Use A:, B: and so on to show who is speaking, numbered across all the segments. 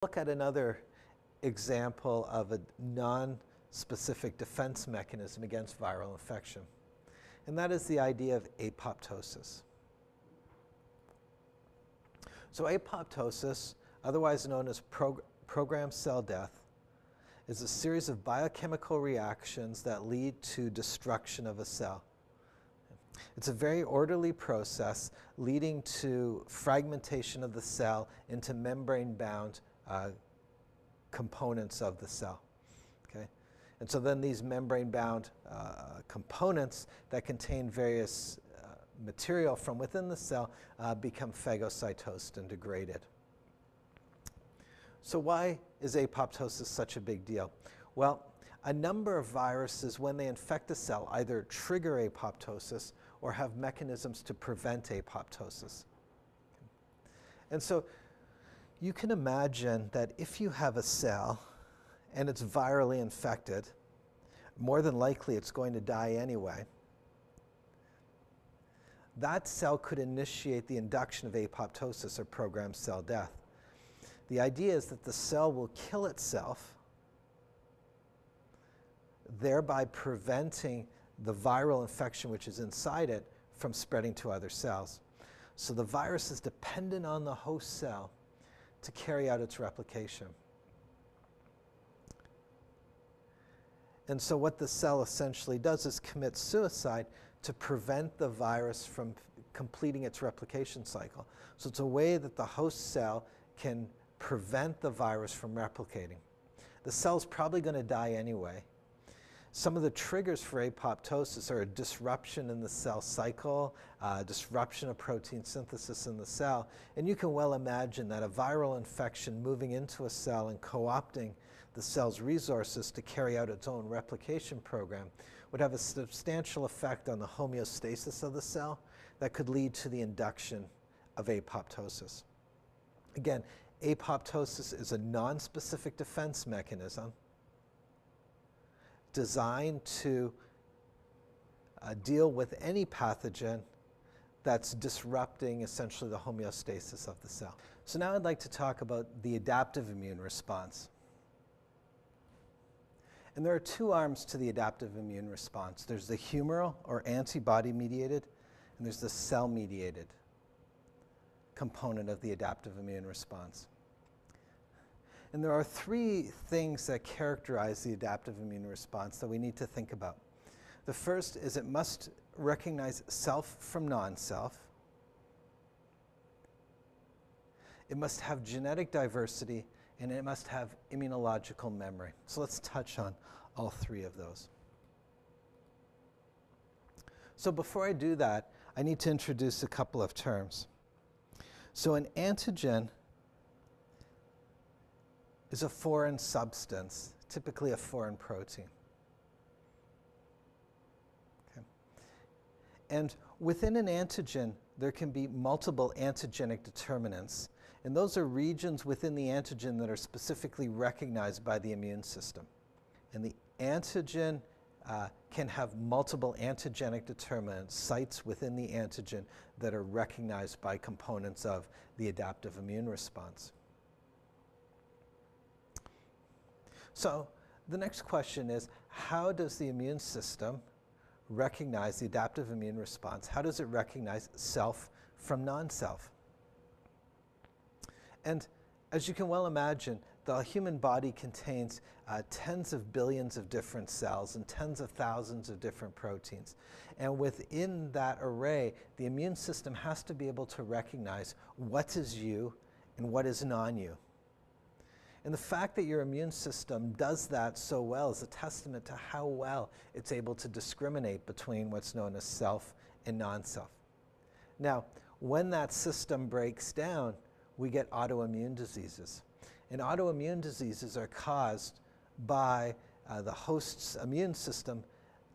A: Look at another example of a non-specific defense mechanism against viral infection, and that is the idea of apoptosis. So apoptosis, otherwise known as programmed cell death, is a series of biochemical reactions that lead to destruction of a cell. It's a very orderly process leading to fragmentation of the cell into membrane-bound components of the cell. Okay? And so then these membrane-bound components that contain various material from within the cell become phagocytosed and degraded. So why is apoptosis such a big deal? Well, a number of viruses, when they infect a cell, either trigger apoptosis or have mechanisms to prevent apoptosis. And so you can imagine that if you have a cell and it's virally infected, more than likely it's going to die anyway. That cell could initiate the induction of apoptosis or programmed cell death. The idea is that the cell will kill itself, thereby preventing the viral infection which is inside it from spreading to other cells. So the virus is dependent on the host cell to carry out its replication. And so what the cell essentially does is commit suicide to prevent the virus from completing its replication cycle. So it's a way that the host cell can prevent the virus from replicating. The cell's probably going to die anyway. Some of the triggers for apoptosis are a disruption in the cell cycle, disruption of protein synthesis in the cell, and you can well imagine that a viral infection moving into a cell and co-opting the cell's resources to carry out its own replication program would have a substantial effect on the homeostasis of the cell that could lead to the induction of apoptosis. Again, apoptosis is a non-specific defense mechanism designed to deal with any pathogen that's disrupting essentially the homeostasis of the cell. So now I'd like to talk about the adaptive immune response. And there are two arms to the adaptive immune response. There's the humoral or antibody-mediated, and there's the cell-mediated component of the adaptive immune response. And there are three things that characterize the adaptive immune response that we need to think about. The first is it must recognize self from non-self. It must have genetic diversity, and it must have immunological memory. So let's touch on all three of those. So before I do that, I need to introduce a couple of terms. So an antigen is a foreign substance, typically a foreign protein. Okay. And within an antigen, there can be multiple antigenic determinants, and those are regions within the antigen that are specifically recognized by the immune system. And the antigen can have multiple antigenic determinants, sites within the antigen that are recognized by components of the adaptive immune response. So the next question is, how does the immune system recognize the adaptive immune response? How does it recognize self from non-self? And as you can well imagine, the human body contains tens of billions of different cells and tens of thousands of different proteins. And within that array, the immune system has to be able to recognize what is you and what is non-you. And the fact that your immune system does that so well is a testament to how well it's able to discriminate between what's known as self and non-self. Now, when that system breaks down, we get autoimmune diseases. And autoimmune diseases are caused by the host's immune system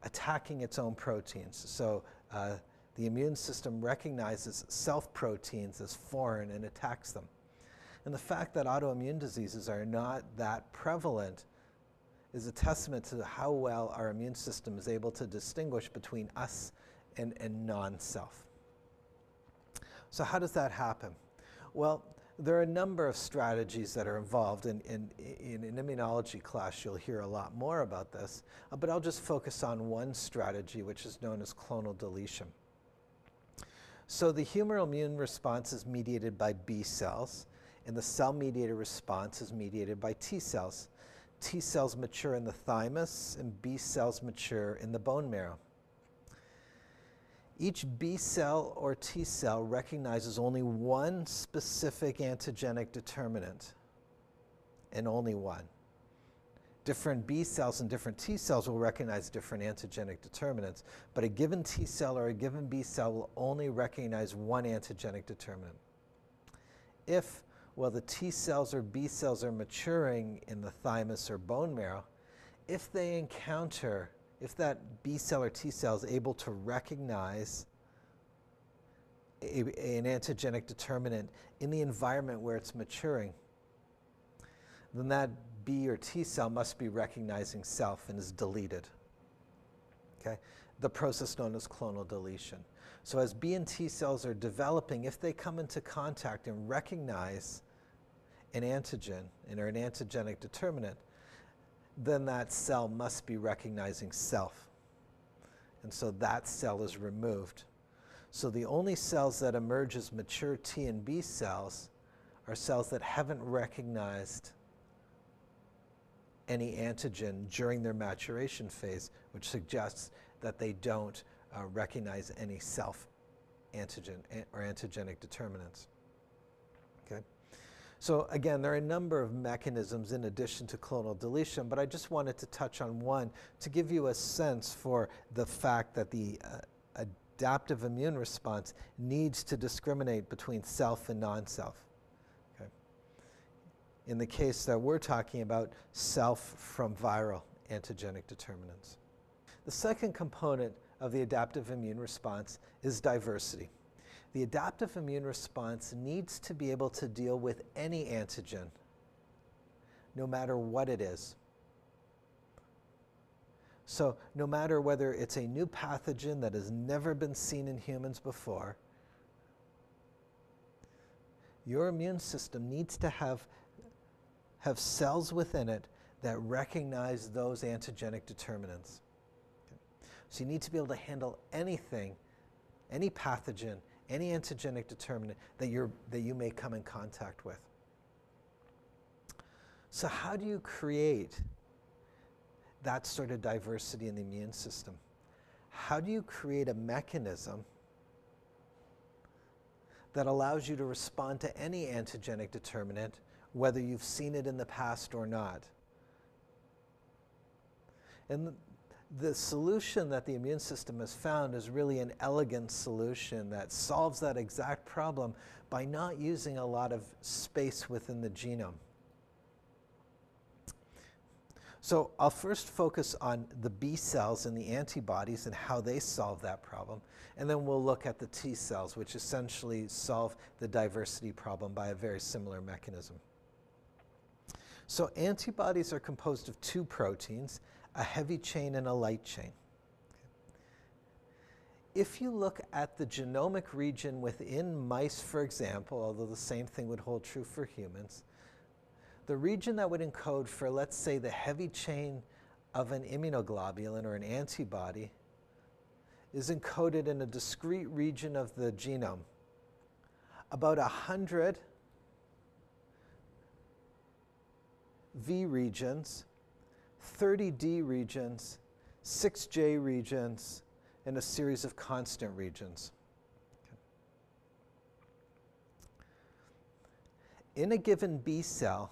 A: attacking its own proteins. So the immune system recognizes self-proteins as foreign and attacks them. And the fact that autoimmune diseases are not that prevalent is a testament to how well our immune system is able to distinguish between us and non-self. So how does that happen? Well, There are a number of strategies that are involved. In an immunology class, you'll hear a lot more about this, but I'll just focus on one strategy, which is known as clonal deletion. So the humoral immune response is mediated by B cells, and the cell-mediated response is mediated by T cells. T cells mature in the thymus, and B cells mature in the bone marrow. Each B cell or T cell recognizes only one specific antigenic determinant, and only one. Different B cells and different T cells will recognize different antigenic determinants, but a given T cell or a given B cell will only recognize one antigenic determinant. If, while the T cells or B cells are maturing in the thymus or bone marrow, if that B cell or T cell is able to recognize an antigenic determinant in the environment where it's maturing, then that B or T cell must be recognizing self and is deleted. Okay? The process known as clonal deletion. So as B and T cells are developing, if they come into contact and recognize an antigen or an antigenic determinant, then that cell must be recognizing self. And so that cell is removed. So the only cells that emerge as mature T and B cells are cells that haven't recognized any antigen during their maturation phase, which suggests that they don't recognize any self-antigen or antigenic determinants. Okay? So again, there are a number of mechanisms in addition to clonal deletion, but I just wanted to touch on one to give you a sense for the fact that the adaptive immune response needs to discriminate between self and non-self. Okay? In the case that we're talking about, self from viral antigenic determinants. The second component of the adaptive immune response is diversity. The adaptive immune response needs to be able to deal with any antigen, no matter what it is. So no matter whether it's a new pathogen that has never been seen in humans before, your immune system needs to have cells within it that recognize those antigenic determinants. Okay. So you need to be able to handle anything, any pathogen, any antigenic determinant that you may come in contact with. So how do you create that sort of diversity in the immune system? How do you create a mechanism that allows you to respond to any antigenic determinant, whether you've seen it in the past or not? And the solution that the immune system has found is really an elegant solution that solves that exact problem by not using a lot of space within the genome. So I'll first focus on the B cells and the antibodies and how they solve that problem, and then we'll look at the T cells, which essentially solve the diversity problem by a very similar mechanism. So antibodies are composed of two proteins, a heavy chain and a light chain. If you look at the genomic region within mice, for example, although the same thing would hold true for humans, the region that would encode for, let's say, the heavy chain of an immunoglobulin or an antibody is encoded in a discrete region of the genome. About 100 V regions, 30 D regions, 6 J regions, and a series of constant regions. Okay. In a given B cell,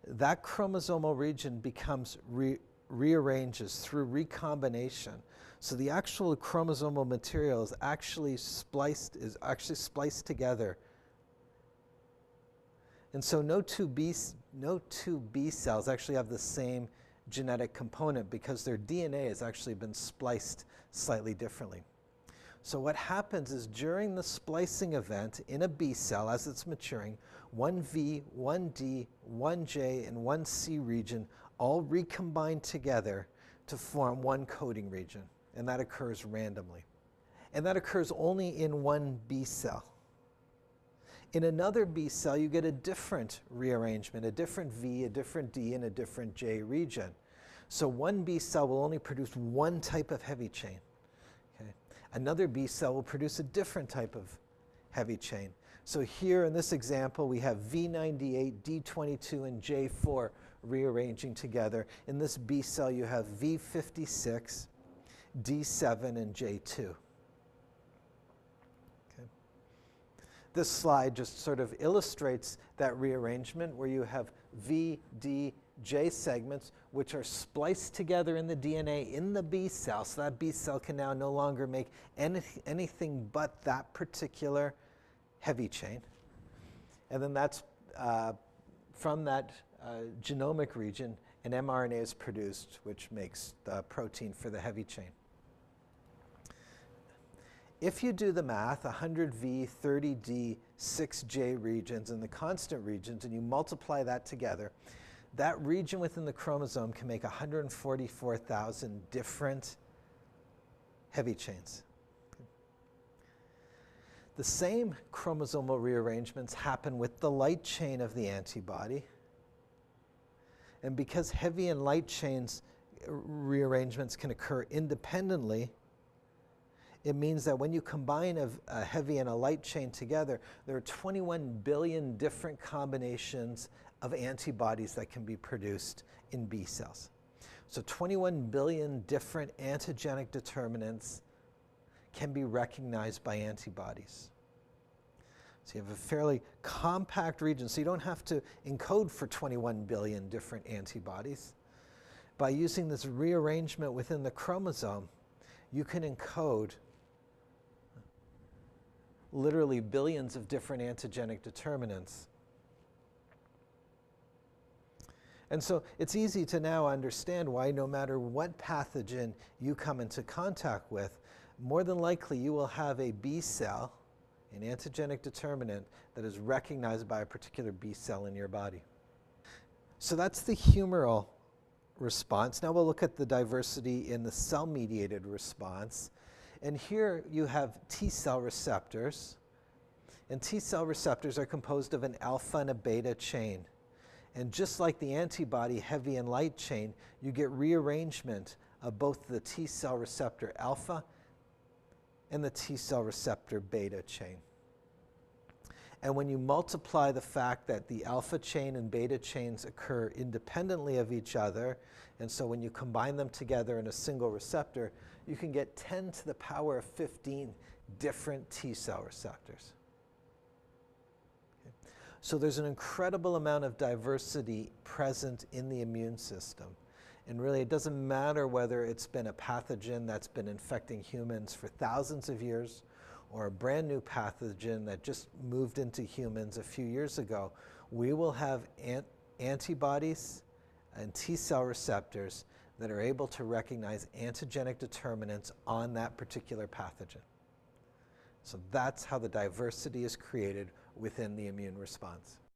A: that chromosomal region becomes rearranges through recombination. So the actual chromosomal material is actually spliced together. And so no two B cells actually have the same genetic component because their DNA has actually been spliced slightly differently. So what happens is during the splicing event in a B cell as it's maturing, one V, one D, one J, and one C region all recombine together to form one coding region, and that occurs randomly. And that occurs only in one B cell. In another B cell, you get a different rearrangement, a different V, a different D, and a different J region. So one B cell will only produce one type of heavy chain. Okay? Another B cell will produce a different type of heavy chain. So here in this example, we have V98, D22, and J4 rearranging together. In this B cell, you have V56, D7, and J2. This slide just sort of illustrates that rearrangement where you have V, D, J segments which are spliced together in the DNA in the B cell. So that B cell can now no longer make anything but that particular heavy chain. And then that's from that genomic region, an mRNA is produced which makes the protein for the heavy chain. If you do the math, 100V, 30D, 6J regions, and the constant regions, and you multiply that together, that region within the chromosome can make 144,000 different heavy chains. The same chromosomal rearrangements happen with the light chain of the antibody. And because heavy and light chains rearrangements can occur independently, it means that when you combine a heavy and a light chain together, there are 21 billion different combinations of antibodies that can be produced in B cells. So 21 billion different antigenic determinants can be recognized by antibodies. So you have a fairly compact region, so you don't have to encode for 21 billion different antibodies. By using this rearrangement within the chromosome, you can encode literally billions of different antigenic determinants. And so it's easy to now understand why no matter what pathogen you come into contact with, more than likely you will have a B cell, an antigenic determinant that is recognized by a particular B cell in your body. So that's the humoral response. Now we'll look at the diversity in the cell-mediated response. And here you have T cell receptors. And T cell receptors are composed of an alpha and a beta chain. And just like the antibody heavy and light chain, you get rearrangement of both the T cell receptor alpha and the T cell receptor beta chain. And when you multiply the fact that the alpha chain and beta chains occur independently of each other, and so when you combine them together in a single receptor, you can get 10 to the power of 15 different T cell receptors. Okay. So there's an incredible amount of diversity present in the immune system. And really, it doesn't matter whether it's been a pathogen that's been infecting humans for thousands of years or a brand new pathogen that just moved into humans a few years ago. We will have antibodies and T cell receptors that are able to recognize antigenic determinants on that particular pathogen. So that's how the diversity is created within the immune response.